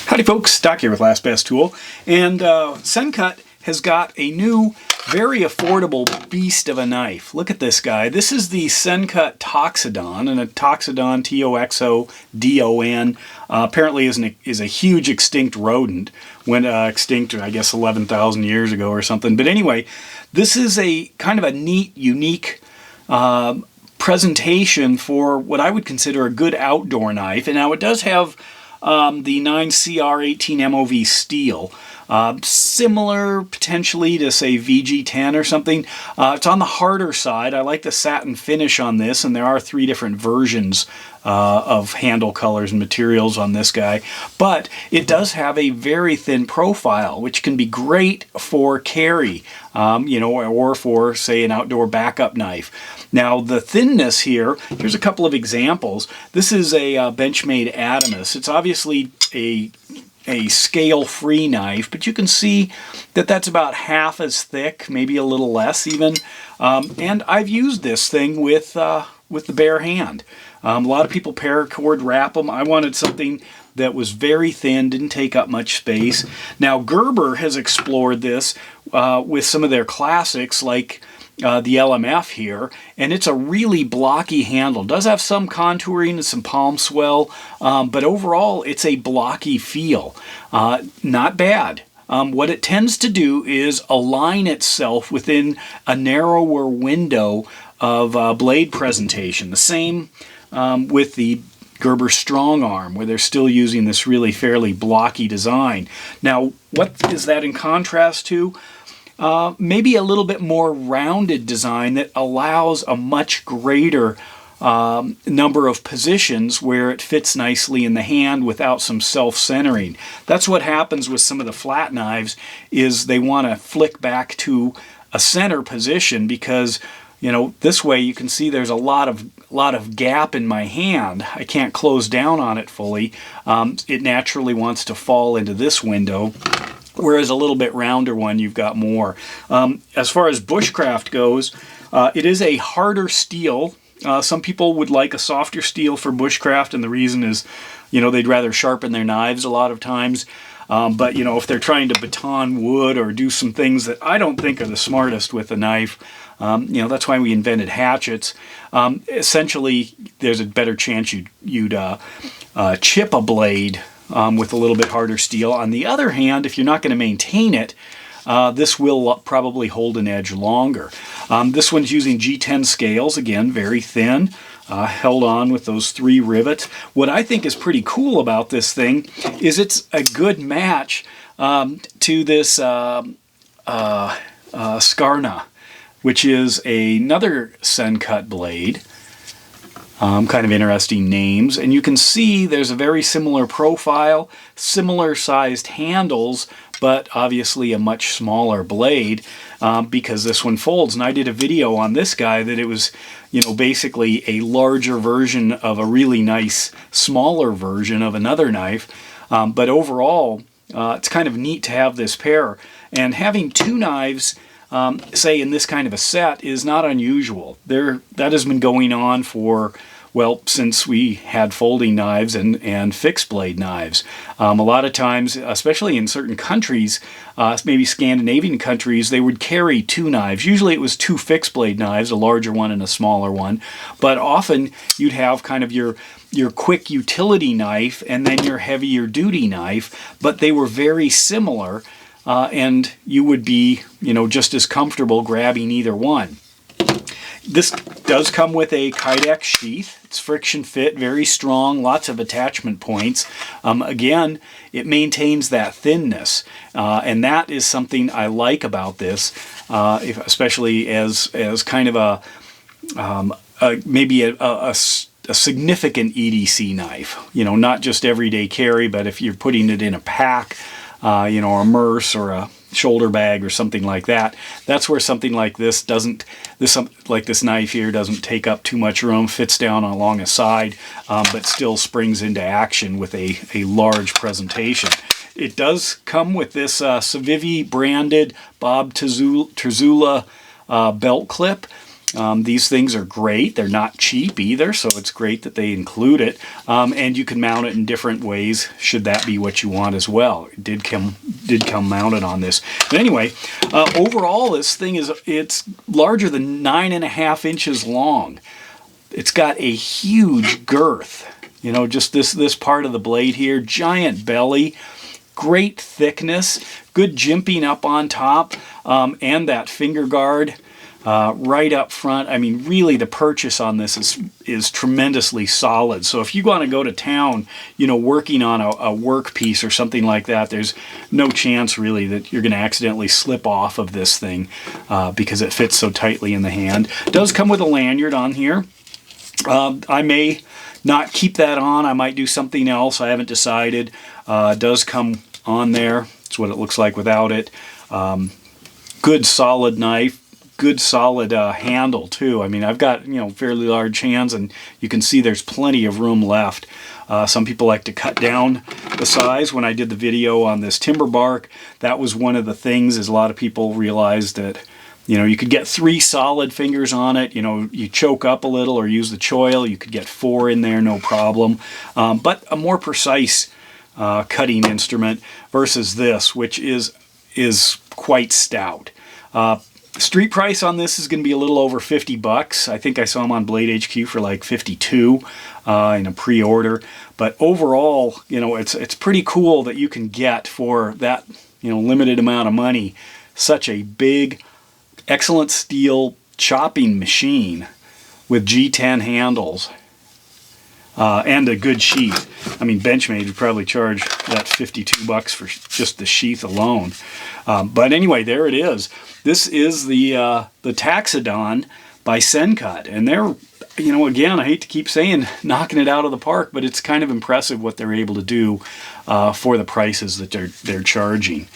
Howdy folks, Doc here with Last Best Tool, and Sencut has got a new, very affordable beast of a knife. Look at this guy. This is the Sencut Toxodon, and a Toxodon, T-O-X-O-D-O-N, apparently is a huge extinct rodent. Went extinct, I guess, 11,000 years ago or something. But anyway, this is a kind of a neat, unique presentation for what I would consider a good outdoor knife. And now it does have the 9CR18 MOV steel, similar potentially to say VG10 or something. It's on the harder side. I like the satin finish on this, and there are 3 different versions of handle colors and materials on this guy. But it does have a very thin profile, which can be great for carry, or for, say, an outdoor backup knife. Now, the thinness here, here's a couple of examples. This is a Benchmade Adamus. It's obviously a scale-free knife, but you can see that that's about half as thick, maybe a little less even. And I've used this thing with the bare hand. A lot of people paracord wrap them. I wanted something that was very thin, didn't take up much space. Now, Gerber has explored this with some of their classics, like the LMF here, and it's a really blocky handle. It does have some contouring and some palm swell, but overall it's a blocky feel. Not bad. What it tends to do is align itself within a narrower window of blade presentation. The same with the Gerber Strong Arm, where they're still using this really fairly blocky design. Now, what is that in contrast to? Maybe a little bit more rounded design that allows a much greater number of positions where it fits nicely in the hand without some self-centering. That's what happens with some of the flat knives, is they want to flick back to a center position because, this way you can see there's a lot of gap in my hand. I can't close down on it fully. It naturally wants to fall into this window. Whereas a little bit rounder one, you've got more. As far as Bushcraft goes, it is a harder steel. Some people would like a softer steel for Bushcraft, and the reason is, they'd rather sharpen their knives a lot of times. But, if they're trying to baton wood or do some things that I don't think are the smartest with a knife, that's why we invented hatchets. Essentially, there's a better chance you'd chip a blade with a little bit harder steel. On the other hand, if you're not going to maintain it, this will probably hold an edge longer. This one's using G10 scales, again, very thin, held on with those 3 rivets. What I think is pretty cool about this thing is it's a good match to this Skarna, which is another Sencut blade. Kind of interesting names, and you can see there's a very similar profile, similar sized handles, but obviously a much smaller blade because this one folds. And I did a video on this guy that it was, basically a larger version of a really nice smaller version of another knife. But overall, it's kind of neat to have this pair. And having 2 knives, say in this kind of a set, is not unusual. That has been going on for, well, since we had folding knives and fixed blade knives. A lot of times, especially in certain countries, maybe Scandinavian countries, they would carry 2 knives. Usually it was 2 fixed blade knives, a larger one and a smaller one. But often you'd have kind of your quick utility knife and then your heavier duty knife, but they were very similar, and you would be, just as comfortable grabbing either one. This does come with a Kydex sheath. It's friction fit, very strong, lots of attachment points. Again, it maintains that thinness, and that is something I like about this, especially as kind of maybe a significant EDC knife. Not just everyday carry, but if you're putting it in a pack, a Merce or a shoulder bag or something like that. That's where something like this like this knife here doesn't take up too much room, fits down along a side, but still springs into action with a large presentation. It does come with this Civivi branded Bob Terzula belt clip. These things are great. They're not cheap either, so it's great that they include it. And you can mount it in different ways, should that be what you want as well. It did come mounted on this. But anyway, overall, this thing it's larger than 9.5 inches long. It's got a huge girth. You know, just this part of the blade here, giant belly, great thickness, good jimping up on top, and that finger guard. Right up front. I mean, really the purchase on this is tremendously solid. So if you want to go to town, you know, working on a work piece or something like that, there's no chance really that you're going to accidentally slip off of this thing because it fits so tightly in the hand. It does come with a lanyard on here. I may not keep that on. I might do something else. I haven't decided. It does come on there. That's what it looks like without it. Good solid knife. Good solid handle too. I mean, I've got, you know, fairly large hands, and you can see there's plenty of room left. Some people like to cut down the size. When I did the video on this timber bark, that was one of the things, is a lot of people realized that, you know, you could get 3 solid fingers on it. You know, you choke up a little or use the choil, you could get 4 in there, no problem. But a more precise cutting instrument versus this, which is quite stout. Street price on this is going to be a little over 50 bucks. I think I saw them on Blade HQ for like 52 in a pre-order. But overall, you know, it's pretty cool that you can get for that, you know, limited amount of money such a big, excellent steel chopping machine with G10 handles and a good sheath. I mean, Benchmade would probably charge that 52 bucks for just the sheath alone. But anyway, there it is. This is the Toxodon by Sencut, and they're, you know, again, I hate to keep saying knocking it out of the park, but it's kind of impressive what they're able to do for the prices that they're charging.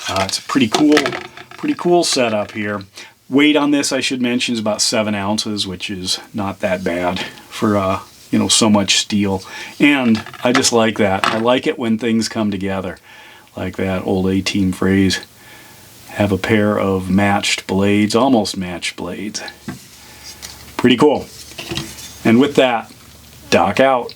It's a pretty cool setup here. Weight on this, I should mention, is about 7 ounces, which is not that bad for you know, so much steel. And I just like that. I like it when things come together, like that old A-Team phrase. Have a pair of matched blades, almost matched blades. Pretty cool. And with that, Doc out.